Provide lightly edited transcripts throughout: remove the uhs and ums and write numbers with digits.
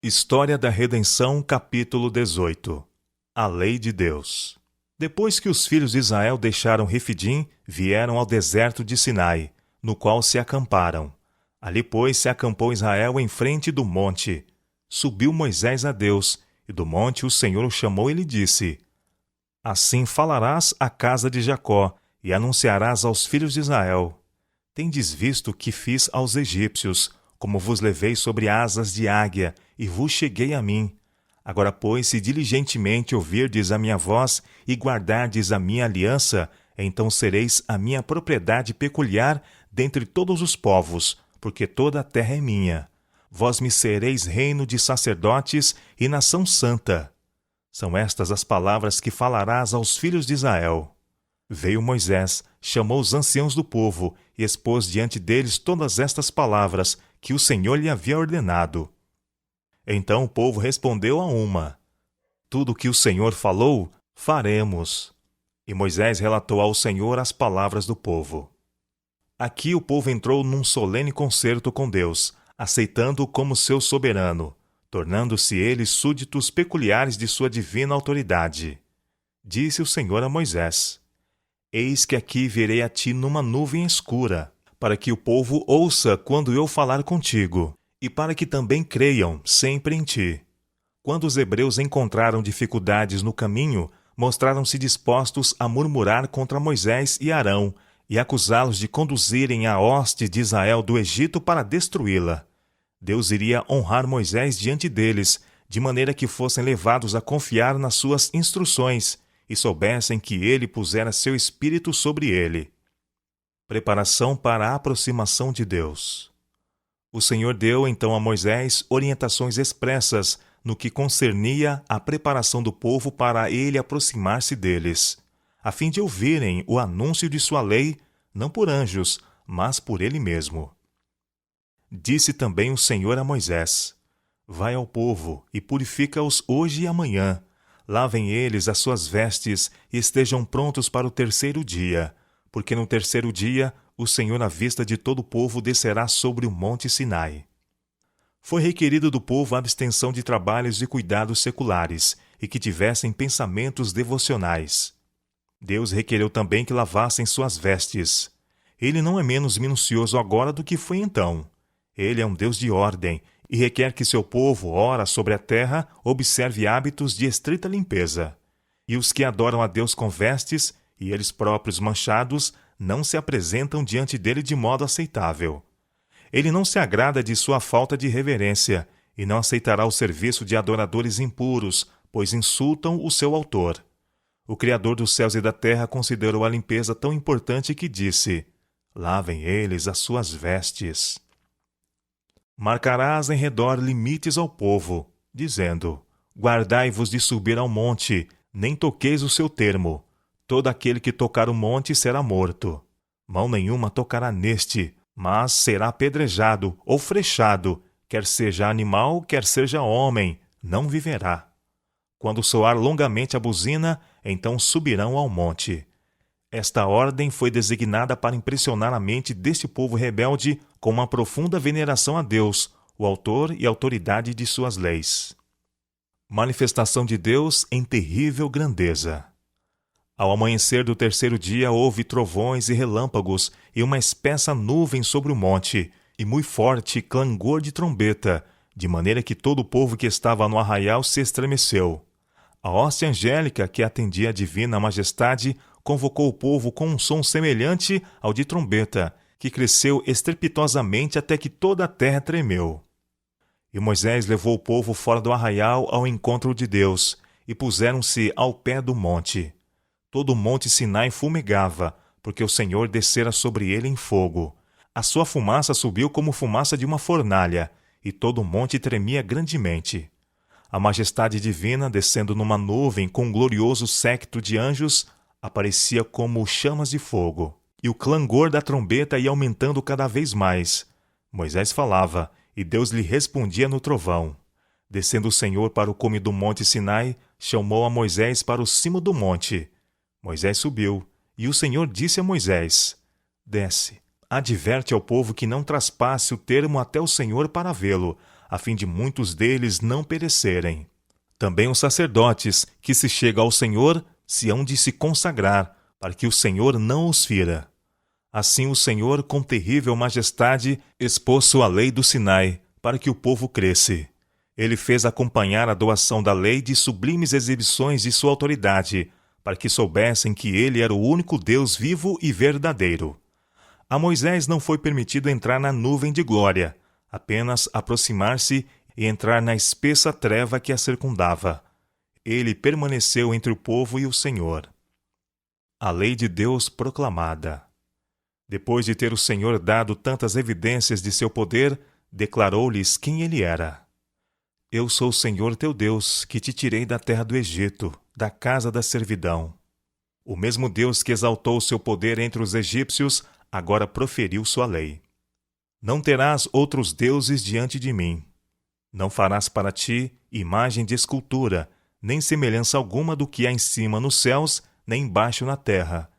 História da Redenção, capítulo 18. A Lei de Deus. Depois que os filhos de Israel deixaram Refidim, vieram ao deserto de Sinai, no qual se acamparam. Ali, pois, se acampou Israel em frente do monte. Subiu Moisés a Deus, e do monte o Senhor o chamou e lhe disse: Assim falarás à casa de Jacó, e anunciarás aos filhos de Israel: Tendes visto o que fiz aos egípcios, como vos levei sobre asas de águia, e vos cheguei a mim. Agora, pois, se diligentemente ouvirdes a minha voz e guardardes a minha aliança, então sereis a minha propriedade peculiar dentre todos os povos, porque toda a terra é minha. Vós me sereis reino de sacerdotes e nação santa. São estas as palavras que falarás aos filhos de Israel. Veio Moisés, chamou os anciãos do povo e expôs diante deles todas estas palavras que o Senhor lhe havia ordenado. Então o povo respondeu a uma: Tudo o que o Senhor falou, faremos. E Moisés relatou ao Senhor as palavras do povo. Aqui o povo entrou num solene concerto com Deus, aceitando-o como seu soberano, tornando-se eles súditos peculiares de sua divina autoridade. Disse o Senhor a Moisés: Eis que aqui virei a ti numa nuvem escura, para que o povo ouça quando eu falar contigo, e para que também creiam sempre em ti. Quando os hebreus encontraram dificuldades no caminho, mostraram-se dispostos a murmurar contra Moisés e Arão, e acusá-los de conduzirem a hoste de Israel do Egito para destruí-la. Deus iria honrar Moisés diante deles, de maneira que fossem levados a confiar nas suas instruções, e soubessem que ele pusera seu espírito sobre ele. Preparação para a aproximação de Deus. O Senhor deu então a Moisés orientações expressas no que concernia à preparação do povo para ele aproximar-se deles, a fim de ouvirem o anúncio de sua lei, não por anjos, mas por ele mesmo. Disse também o Senhor a Moisés: Vai ao povo e purifica-os hoje e amanhã. Lavem eles as suas vestes e estejam prontos para o terceiro dia, porque no terceiro dia o Senhor à vista de todo o povo descerá sobre o monte Sinai. Foi requerido do povo a abstenção de trabalhos e cuidados seculares, e que tivessem pensamentos devocionais. Deus requereu também que lavassem suas vestes. Ele não é menos minucioso agora do que foi então. Ele é um Deus de ordem, e requer que seu povo, ora sobre a terra, observe hábitos de estrita limpeza. E os que adoram a Deus com vestes, e eles próprios manchados, não se apresentam diante dele de modo aceitável. Ele não se agrada de sua falta de reverência, e não aceitará o serviço de adoradores impuros, pois insultam o seu autor. O Criador dos céus e da terra considerou a limpeza tão importante que disse: Lavem eles as suas vestes. Marcarás em redor limites ao povo, dizendo: Guardai-vos de subir ao monte, nem toqueis o seu termo. Todo aquele que tocar o monte será morto. Mão nenhuma tocará neste, mas será apedrejado ou frechado, quer seja animal, quer seja homem, não viverá. Quando soar longamente a buzina, então subirão ao monte. Esta ordem foi designada para impressionar a mente deste povo rebelde com uma profunda veneração a Deus, o autor e autoridade de suas leis. Manifestação de Deus em terrível grandeza. Ao amanhecer do terceiro dia houve trovões e relâmpagos e uma espessa nuvem sobre o monte, e muito forte clangor de trombeta, de maneira que todo o povo que estava no arraial se estremeceu. A hoste angélica que atendia a divina majestade convocou o povo com um som semelhante ao de trombeta, que cresceu estrepitosamente até que toda a terra tremeu. E Moisés levou o povo fora do arraial ao encontro de Deus, e puseram-se ao pé do monte. Todo o monte Sinai fumegava, porque o Senhor descera sobre ele em fogo. A sua fumaça subiu como fumaça de uma fornalha, e todo o monte tremia grandemente. A majestade divina, descendo numa nuvem com um glorioso séquito de anjos, aparecia como chamas de fogo, e o clangor da trombeta ia aumentando cada vez mais. Moisés falava, e Deus lhe respondia no trovão. Descendo o Senhor para o cume do monte Sinai, chamou a Moisés para o cimo do monte. Moisés subiu, e o Senhor disse a Moisés: Desce, adverte ao povo que não traspasse o termo até o Senhor para vê-lo, a fim de muitos deles não perecerem. Também os sacerdotes, que se chegam ao Senhor, se hão de se consagrar, para que o Senhor não os fira. Assim o Senhor, com terrível majestade, expôs sua lei do Sinai, para que o povo cresce. Ele fez acompanhar a doação da lei de sublimes exibições de sua autoridade, para que soubessem que ele era o único Deus vivo e verdadeiro. A Moisés não foi permitido entrar na nuvem de glória, apenas aproximar-se e entrar na espessa treva que a circundava. Ele permaneceu entre o povo e o Senhor. A lei de Deus proclamada. Depois de ter o Senhor dado tantas evidências de seu poder, declarou-lhes quem ele era. Eu sou o Senhor teu Deus, que te tirei da terra do Egito, da casa da servidão. O mesmo Deus que exaltou o seu poder entre os egípcios, agora proferiu sua lei. Não terás outros deuses diante de mim. Não farás para ti imagem de escultura, nem semelhança alguma do que há em cima nos céus, nem embaixo na terra,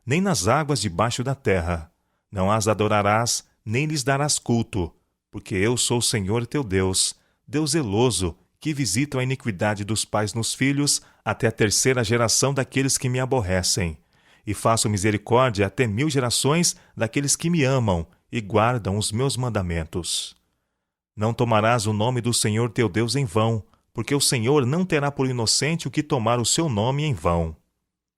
nem nas águas debaixo da terra. Não as adorarás, nem lhes darás culto, porque eu sou o Senhor teu Deus, Deus zeloso, que visita a iniquidade dos pais nos filhos, até a 3ª geração daqueles que me aborrecem, e faço misericórdia até 1000 gerações daqueles que me amam e guardam os meus mandamentos. Não tomarás o nome do Senhor teu Deus em vão, porque o Senhor não terá por inocente o que tomar o seu nome em vão.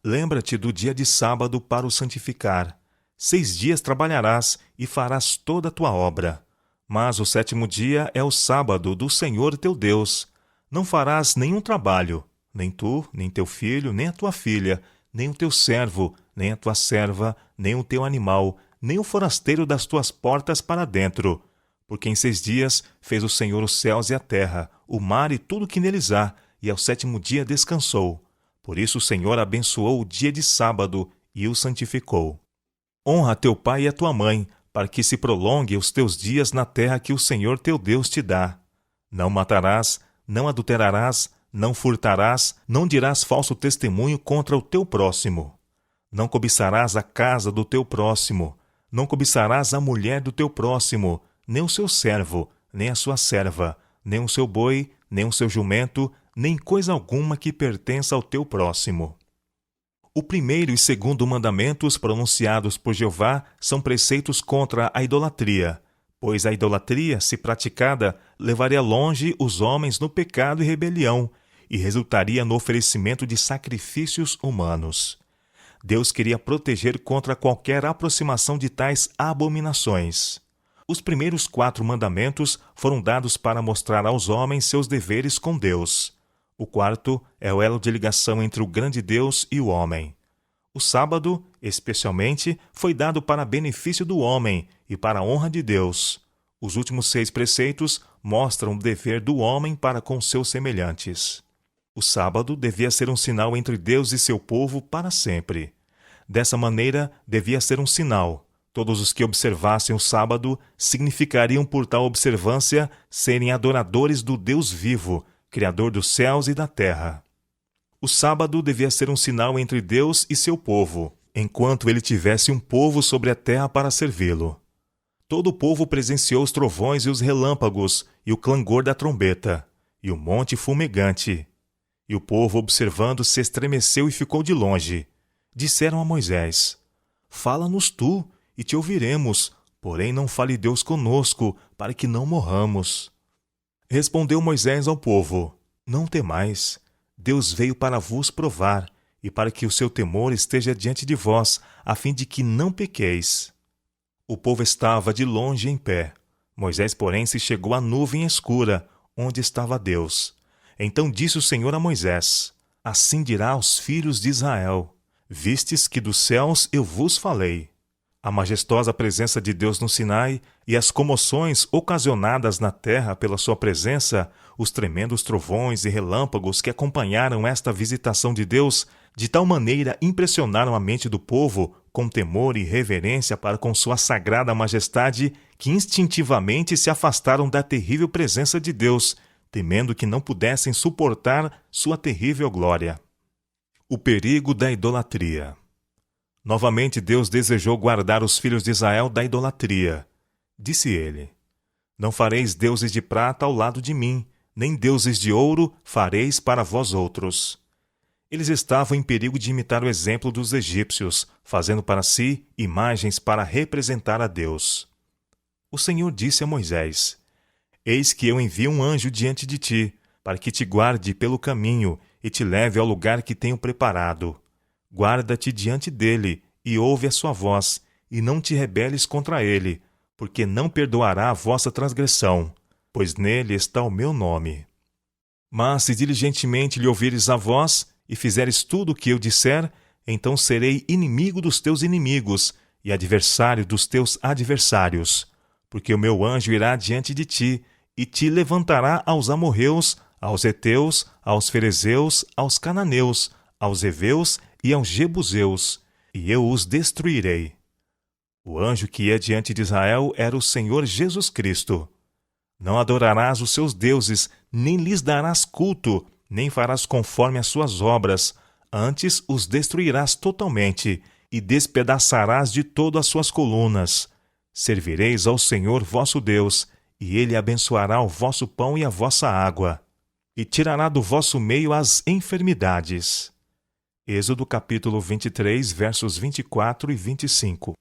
Lembra-te do dia de sábado para o santificar. 6 dias trabalharás e farás toda a tua obra. Mas o 7º dia é o sábado do Senhor teu Deus. Não farás nenhum trabalho, nem tu, nem teu filho, nem a tua filha, nem o teu servo, nem a tua serva, nem o teu animal, nem o forasteiro das tuas portas para dentro. Porque em 6 dias fez o Senhor os céus e a terra, o mar e tudo que neles há, e ao 7º dia descansou. Por isso o Senhor abençoou o dia de sábado e o santificou. Honra teu pai e a tua mãe, para que se prolongue os teus dias na terra que o Senhor teu Deus te dá. Não matarás, não adulterarás, não furtarás, não dirás falso testemunho contra o teu próximo. Não cobiçarás a casa do teu próximo, não cobiçarás a mulher do teu próximo, nem o seu servo, nem a sua serva, nem o seu boi, nem o seu jumento, nem coisa alguma que pertença ao teu próximo. O 1º e 2º mandamentos pronunciados por Jeová são preceitos contra a idolatria, pois a idolatria, se praticada, levaria longe os homens no pecado e rebelião, e resultaria no oferecimento de sacrifícios humanos. Deus queria proteger contra qualquer aproximação de tais abominações. Os primeiros 4 mandamentos foram dados para mostrar aos homens seus deveres com Deus. O 4º é o elo de ligação entre o grande Deus e o homem. O sábado, especialmente, foi dado para benefício do homem e para a honra de Deus. Os últimos 6 preceitos mostram o dever do homem para com seus semelhantes. O sábado devia ser um sinal entre Deus e seu povo para sempre. Dessa maneira, devia ser um sinal. Todos os que observassem o sábado significariam por tal observância serem adoradores do Deus vivo, Criador dos céus e da terra. O sábado devia ser um sinal entre Deus e seu povo, enquanto ele tivesse um povo sobre a terra para servi-lo. Todo o povo presenciou os trovões e os relâmpagos, e o clangor da trombeta, e o monte fumegante. E o povo, observando, se estremeceu e ficou de longe. Disseram a Moisés: Fala-nos tu, e te ouviremos, porém não fale Deus conosco, para que não morramos. Respondeu Moisés ao povo: Não temais, Deus veio para vos provar, e para que o seu temor esteja diante de vós, a fim de que não pequeis. O povo estava de longe em pé. Moisés, porém, se chegou à nuvem escura, onde estava Deus. Então disse o Senhor a Moisés: Assim dirá aos filhos de Israel: Vistes que dos céus eu vos falei. A majestosa presença de Deus no Sinai e as comoções ocasionadas na terra pela sua presença, os tremendos trovões e relâmpagos que acompanharam esta visitação de Deus, de tal maneira impressionaram a mente do povo com temor e reverência para com sua sagrada majestade, que instintivamente se afastaram da terrível presença de Deus, temendo que não pudessem suportar sua terrível glória. O perigo da idolatria. Novamente Deus desejou guardar os filhos de Israel da idolatria. Disse ele: Não fareis deuses de prata ao lado de mim, nem deuses de ouro fareis para vós outros. Eles estavam em perigo de imitar o exemplo dos egípcios, fazendo para si imagens para representar a Deus. O Senhor disse a Moisés: Eis que eu envio um anjo diante de ti, para que te guarde pelo caminho e te leve ao lugar que tenho preparado. Guarda-te diante dele e ouve a sua voz, e não te rebeles contra ele, porque não perdoará a vossa transgressão, pois nele está o meu nome. Mas se diligentemente lhe ouvires a voz, e fizeres tudo o que eu disser, então serei inimigo dos teus inimigos, e adversário dos teus adversários. Porque o meu anjo irá diante de ti, e te levantará aos amorreus, aos heteus, aos ferezeus, aos cananeus, aos heveus e aos jebuseus, e eu os destruirei. O anjo que ia diante de Israel era o Senhor Jesus Cristo. Não adorarás os seus deuses, nem lhes darás culto, nem farás conforme as suas obras, antes os destruirás totalmente, e despedaçarás de todo as suas colunas. Servireis ao Senhor vosso Deus, e ele abençoará o vosso pão e a vossa água, e tirará do vosso meio as enfermidades. Êxodo capítulo 23, versos 24 e 25.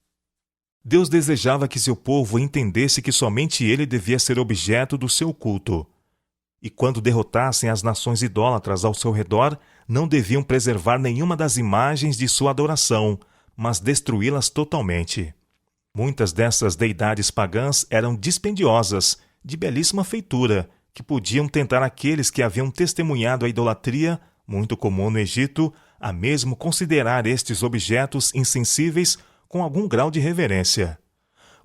Deus desejava que seu povo entendesse que somente ele devia ser objeto do seu culto. E quando derrotassem as nações idólatras ao seu redor, não deviam preservar nenhuma das imagens de sua adoração, mas destruí-las totalmente. Muitas dessas deidades pagãs eram dispendiosas, de belíssima feitura, que podiam tentar aqueles que haviam testemunhado a idolatria, muito comum no Egito, a mesmo considerar estes objetos insensíveis com algum grau de reverência.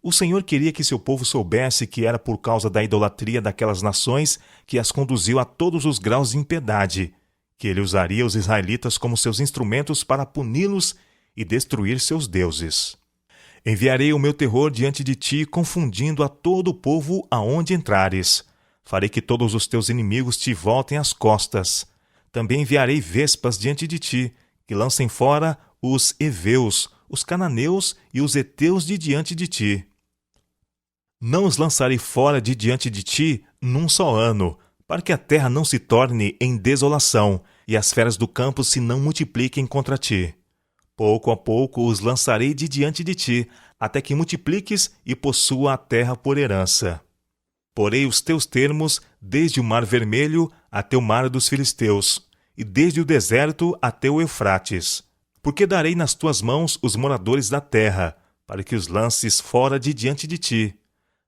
O Senhor queria que seu povo soubesse que era por causa da idolatria daquelas nações que as conduziu a todos os graus de impiedade, que ele usaria os israelitas como seus instrumentos para puni-los e destruir seus deuses. Enviarei o meu terror diante de ti, confundindo a todo o povo aonde entrares. Farei que todos os teus inimigos te voltem às costas. Também enviarei vespas diante de ti, que lancem fora os heveus, os cananeus e os heteus de diante de ti. Não os lançarei fora de diante de ti num só ano, para que a terra não se torne em desolação e as feras do campo se não multipliquem contra ti. Pouco a pouco os lançarei de diante de ti, até que multipliques e possua a terra por herança. Porei os teus termos desde o mar Vermelho até o mar dos filisteus, e desde o deserto até o Eufrates. Porque darei nas tuas mãos os moradores da terra, para que os lances fora de diante de ti.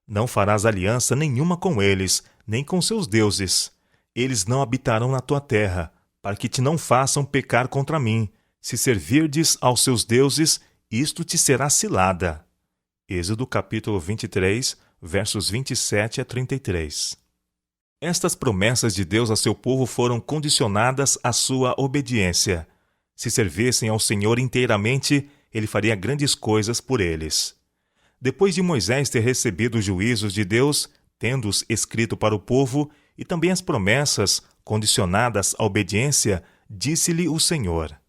Não farás aliança nenhuma com eles, nem com seus deuses. Eles não habitarão na tua terra, para que te não façam pecar contra mim. Se servirdes aos seus deuses, isto te será cilada. Êxodo capítulo 23, versos 27 a 33. Estas promessas de Deus a seu povo foram condicionadas à sua obediência. Se servissem ao Senhor inteiramente, ele faria grandes coisas por eles. Depois de Moisés ter recebido os juízos de Deus, tendo-os escrito para o povo, e também as promessas condicionadas à obediência, disse-lhe o Senhor: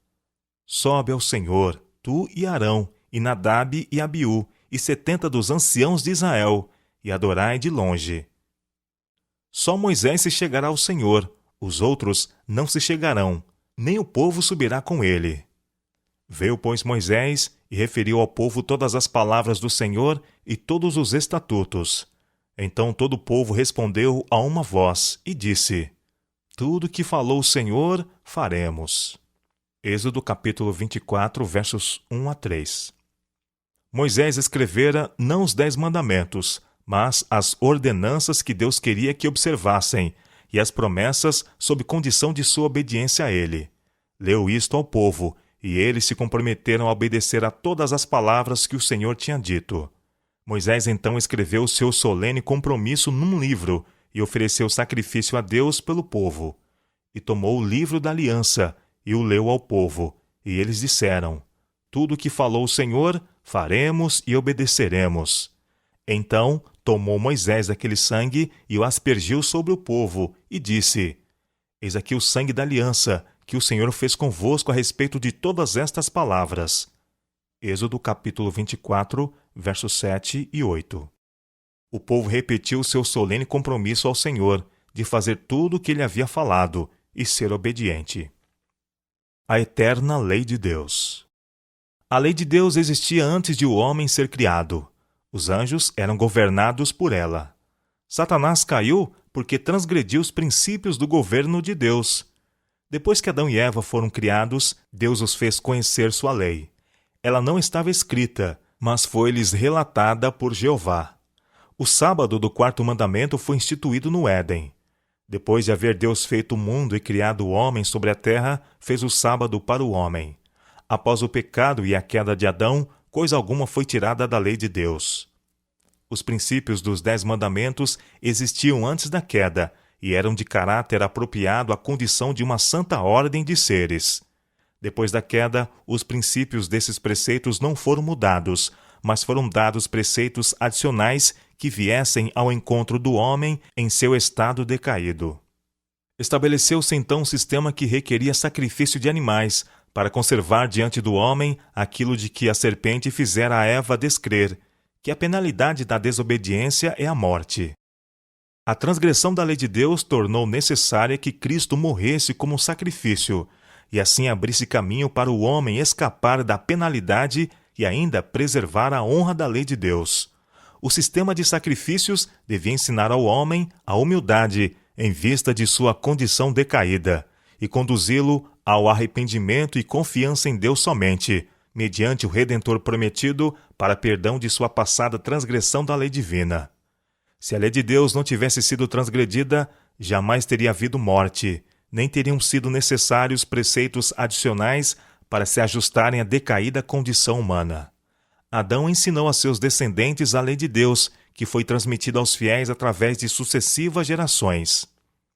Sobe ao Senhor, tu e Arão, e Nadab e Abiú, e 70 dos anciãos de Israel, e adorai de longe. Só Moisés se chegará ao Senhor, os outros não se chegarão, nem o povo subirá com ele. Veio, pois, Moisés e referiu ao povo todas as palavras do Senhor e todos os estatutos. Então todo o povo respondeu a uma voz e disse: Tudo que falou o Senhor, faremos. Êxodo capítulo 24, versos 1 a 3. Moisés escrevera não os 10 mandamentos, mas as ordenanças que Deus queria que observassem, e as promessas sob condição de sua obediência a ele. Leu isto ao povo, e eles se comprometeram a obedecer a todas as palavras que o Senhor tinha dito. Moisés então escreveu o seu solene compromisso num livro, e ofereceu sacrifício a Deus pelo povo. E tomou o livro da aliança, e o leu ao povo, e eles disseram: Tudo o que falou o Senhor, faremos e obedeceremos. Então tomou Moisés aquele sangue e o aspergiu sobre o povo, e disse: Eis aqui o sangue da aliança, que o Senhor fez convosco a respeito de todas estas palavras. Êxodo capítulo 24, versos 7 e 8. O povo repetiu seu solene compromisso ao Senhor de fazer tudo o que ele havia falado e ser obediente. A eterna lei de Deus. A lei de Deus existia antes de o homem ser criado. Os anjos eram governados por ela. Satanás caiu porque transgrediu os princípios do governo de Deus. Depois que Adão e Eva foram criados, Deus os fez conhecer sua lei. Ela não estava escrita, mas foi-lhes relatada por Jeová. O sábado do quarto mandamento foi instituído no Éden. Depois de haver Deus feito o mundo e criado o homem sobre a terra, fez o sábado para o homem. Após o pecado e a queda de Adão, coisa alguma foi tirada da lei de Deus. Os princípios dos 10 mandamentos existiam antes da queda e eram de caráter apropriado à condição de uma santa ordem de seres. Depois da queda, os princípios desses preceitos não foram mudados, mas foram dados preceitos adicionais que viessem ao encontro do homem em seu estado decaído. Estabeleceu-se então um sistema que requeria sacrifício de animais para conservar diante do homem aquilo de que a serpente fizera a Eva descrer, que a penalidade da desobediência é a morte. A transgressão da lei de Deus tornou necessária que Cristo morresse como sacrifício, e assim abrisse caminho para o homem escapar da penalidade e ainda preservar a honra da lei de Deus. O sistema de sacrifícios devia ensinar ao homem a humildade em vista de sua condição decaída e conduzi-lo ao arrependimento e confiança em Deus somente, mediante o Redentor prometido para perdão de sua passada transgressão da lei divina. Se a lei de Deus não tivesse sido transgredida, jamais teria havido morte, nem teriam sido necessários preceitos adicionais para se ajustarem à decaída condição humana. Adão ensinou a seus descendentes a lei de Deus, que foi transmitida aos fiéis através de sucessivas gerações.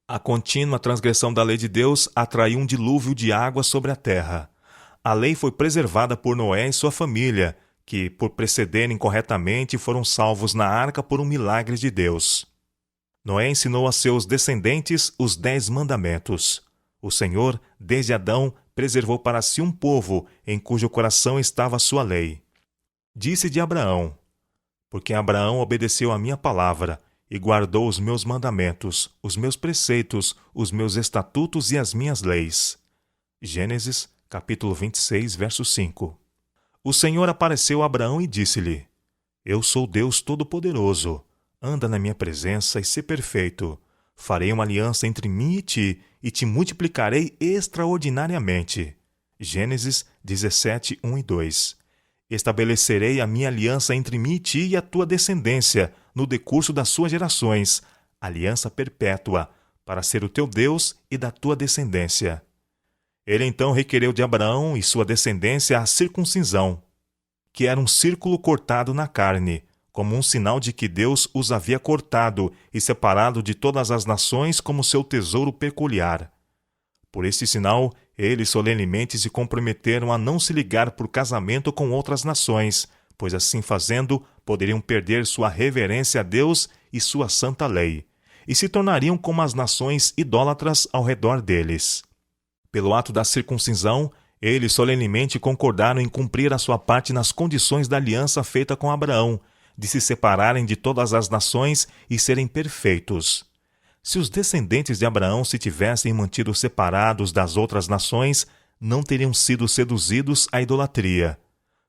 A contínua transgressão da lei de Deus atraiu um dilúvio de água sobre a terra. A lei foi preservada por Noé e sua família, que, por procederem corretamente, foram salvos na arca por um milagre de Deus. Noé ensinou a seus descendentes os 10 mandamentos. O Senhor, desde Adão, preservou para si um povo em cujo coração estava a sua lei. Disse de Abraão: porque Abraão obedeceu à minha palavra e guardou os meus mandamentos, os meus preceitos, os meus estatutos e as minhas leis. Gênesis, capítulo 26, verso 5. O Senhor apareceu a Abraão e disse-lhe: eu sou Deus Todo-Poderoso. Anda na minha presença e sê perfeito. Farei uma aliança entre mim e te multiplicarei extraordinariamente. Gênesis 17, 1 e 2. Estabelecerei a minha aliança entre mim e ti e a tua descendência, no decurso das suas gerações, aliança perpétua, para ser o teu Deus e da tua descendência. Ele então requereu de Abraão e sua descendência a circuncisão, que era um círculo cortado na carne, como um sinal de que Deus os havia cortado e separado de todas as nações como seu tesouro peculiar. Por este sinal, eles solenemente se comprometeram a não se ligar por casamento com outras nações, pois assim fazendo, poderiam perder sua reverência a Deus e sua santa lei, e se tornariam como as nações idólatras ao redor deles. Pelo ato da circuncisão, eles solenemente concordaram em cumprir a sua parte nas condições da aliança feita com Abraão, de se separarem de todas as nações e serem perfeitos. Se os descendentes de Abraão se tivessem mantido separados das outras nações, não teriam sido seduzidos à idolatria.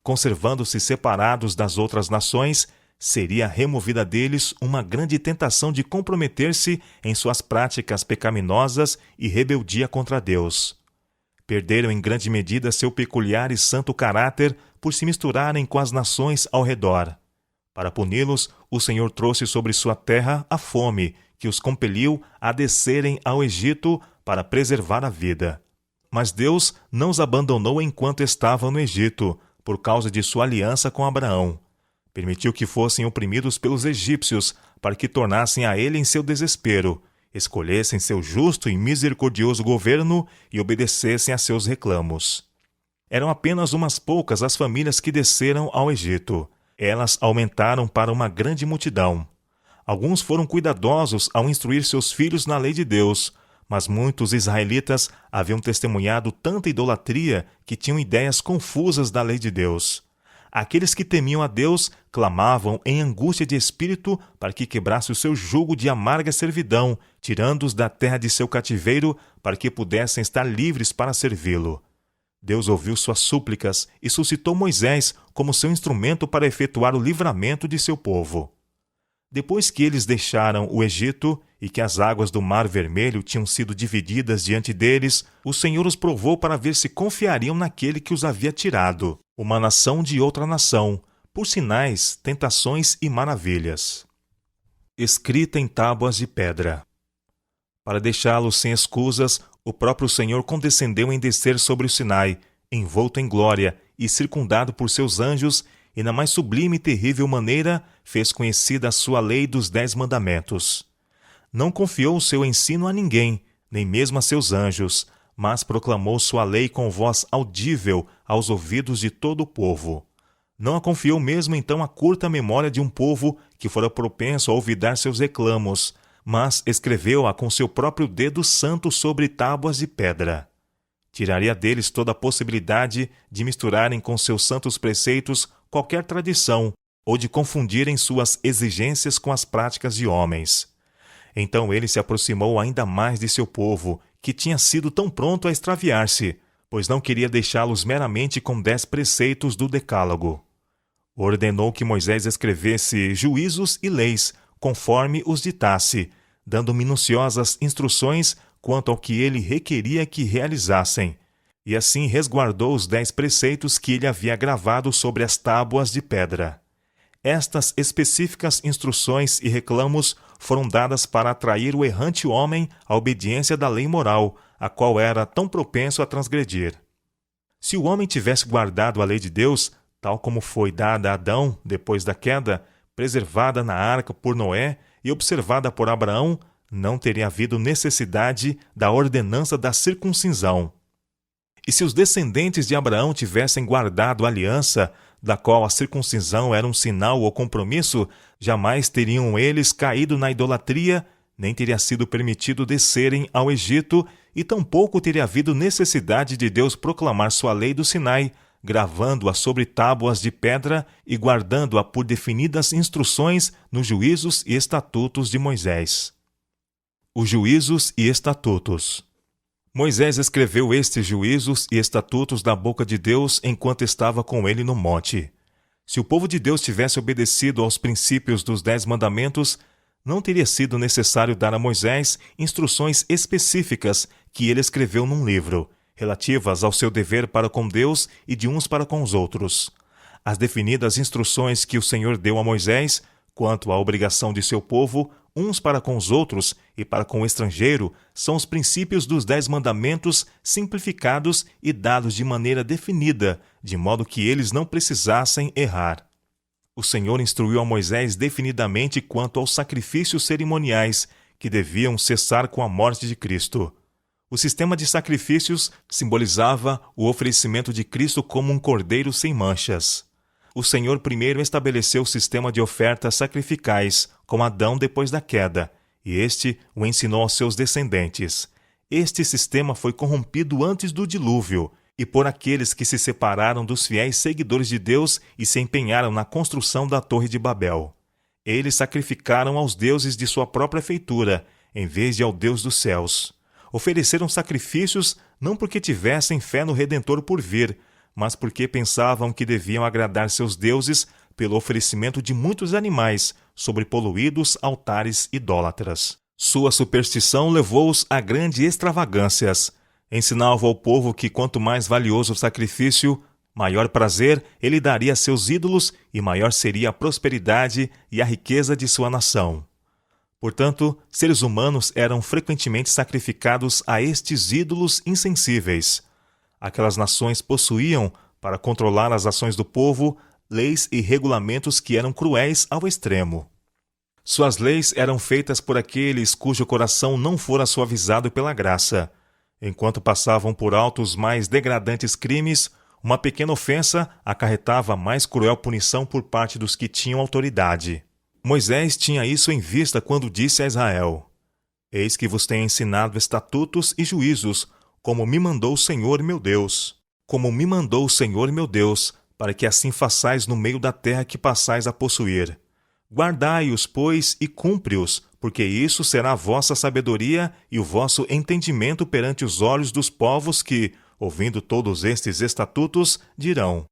Conservando-se separados das outras nações, seria removida deles uma grande tentação de comprometer-se em suas práticas pecaminosas e rebeldia contra Deus. Perderam em grande medida seu peculiar e santo caráter por se misturarem com as nações ao redor. Para puni-los, o Senhor trouxe sobre sua terra a fome, que os compeliu a descerem ao Egito para preservar a vida. Mas Deus não os abandonou enquanto estavam no Egito, por causa de sua aliança com Abraão. Permitiu que fossem oprimidos pelos egípcios, para que tornassem a ele em seu desespero, escolhessem seu justo e misericordioso governo e obedecessem a seus reclamos. Eram apenas umas poucas as famílias que desceram ao Egito. Elas aumentaram para uma grande multidão. Alguns foram cuidadosos ao instruir seus filhos na lei de Deus, mas muitos israelitas haviam testemunhado tanta idolatria que tinham ideias confusas da lei de Deus. Aqueles que temiam a Deus clamavam em angústia de espírito para que quebrasse o seu jugo de amarga servidão, tirando-os da terra de seu cativeiro, para que pudessem estar livres para servi-lo. Deus ouviu suas súplicas e suscitou Moisés como seu instrumento para efetuar o livramento de seu povo. Depois que eles deixaram o Egito e que as águas do Mar Vermelho tinham sido divididas diante deles, o Senhor os provou para ver se confiariam naquele que os havia tirado, uma nação de outra nação, por sinais, tentações e maravilhas. Escrita em tábuas de pedra. Para deixá-los sem escusas, o próprio Senhor condescendeu em descer sobre o Sinai, envolto em glória e circundado por seus anjos, e na mais sublime e terrível maneira fez conhecida a sua lei dos 10 mandamentos. Não confiou o seu ensino a ninguém, nem mesmo a seus anjos, mas proclamou sua lei com voz audível aos ouvidos de todo o povo. Não a confiou mesmo então à curta memória de um povo que fora propenso a olvidar seus reclamos, mas escreveu-a com seu próprio dedo santo sobre tábuas de pedra. Tiraria deles toda a possibilidade de misturarem com seus santos preceitos qualquer tradição ou de confundirem suas exigências com as práticas de homens. Então ele se aproximou ainda mais de seu povo, que tinha sido tão pronto a extraviar-se, pois não queria deixá-los meramente com 10 preceitos do Decálogo. Ordenou que Moisés escrevesse juízos e leis, conforme os ditasse, dando minuciosas instruções quanto ao que ele requeria que realizassem, e assim resguardou os 10 preceitos que ele havia gravado sobre as tábuas de pedra. Estas específicas instruções e reclamos foram dadas para atrair o errante homem à obediência da lei moral, a qual era tão propenso a transgredir. Se o homem tivesse guardado a lei de Deus, tal como foi dada a Adão depois da queda, preservada na arca por Noé e observada por Abraão, não teria havido necessidade da ordenança da circuncisão. E se os descendentes de Abraão tivessem guardado a aliança, da qual a circuncisão era um sinal ou compromisso, jamais teriam eles caído na idolatria, nem teria sido permitido descerem ao Egito, e tampouco teria havido necessidade de Deus proclamar sua lei do Sinai, gravando-a sobre tábuas de pedra e guardando-a por definidas instruções nos juízos e estatutos de Moisés. Os juízos e estatutos. Moisés escreveu estes juízos e estatutos da boca de Deus enquanto estava com ele no monte. Se o povo de Deus tivesse obedecido aos princípios dos 10 mandamentos, não teria sido necessário dar a Moisés instruções específicas que ele escreveu num livro, relativas ao seu dever para com Deus e de uns para com os outros. As definidas instruções que o Senhor deu a Moisés, quanto à obrigação de seu povo, uns para com os outros e para com o estrangeiro, são os princípios dos 10 mandamentos simplificados e dados de maneira definida, de modo que eles não precisassem errar. O Senhor instruiu a Moisés definidamente quanto aos sacrifícios cerimoniais, que deviam cessar com a morte de Cristo. O sistema de sacrifícios simbolizava o oferecimento de Cristo como um cordeiro sem manchas. O Senhor primeiro estabeleceu o sistema de ofertas sacrificais, com Adão depois da queda, e este o ensinou aos seus descendentes. Este sistema foi corrompido antes do dilúvio, e por aqueles que se separaram dos fiéis seguidores de Deus e se empenharam na construção da Torre de Babel. Eles sacrificaram aos deuses de sua própria feitura, em vez de ao Deus dos céus. Ofereceram sacrifícios não porque tivessem fé no Redentor por vir, mas porque pensavam que deviam agradar seus deuses pelo oferecimento de muitos animais sobre poluídos altares idólatras. Sua superstição levou-os a grandes extravagâncias. Ensinava ao povo que quanto mais valioso o sacrifício, maior prazer ele daria a seus ídolos e maior seria a prosperidade e a riqueza de sua nação. Portanto, seres humanos eram frequentemente sacrificados a estes ídolos insensíveis. Aquelas nações possuíam, para controlar as ações do povo, leis e regulamentos que eram cruéis ao extremo. Suas leis eram feitas por aqueles cujo coração não fora suavizado pela graça. Enquanto passavam por alto os mais degradantes crimes, uma pequena ofensa acarretava a mais cruel punição por parte dos que tinham autoridade. Moisés tinha isso em vista quando disse a Israel: Eis que vos tenho ensinado estatutos e juízos, como me mandou o Senhor meu Deus. Como me mandou o Senhor meu Deus, para que assim façais no meio da terra que passais a possuir. Guardai-os, pois, e cumpre-os, porque isso será a vossa sabedoria e o vosso entendimento perante os olhos dos povos que, ouvindo todos estes estatutos, dirão: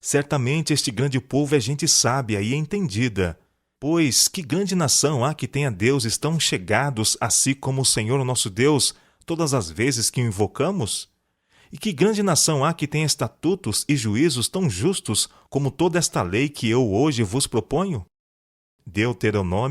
certamente este grande povo é gente sábia e entendida. Pois que grande nação há que tenha deuses tão chegados a si como o Senhor nosso Deus, todas as vezes que o invocamos? E que grande nação há que tenha estatutos e juízos tão justos como toda esta lei que eu hoje vos proponho? Deuteronômio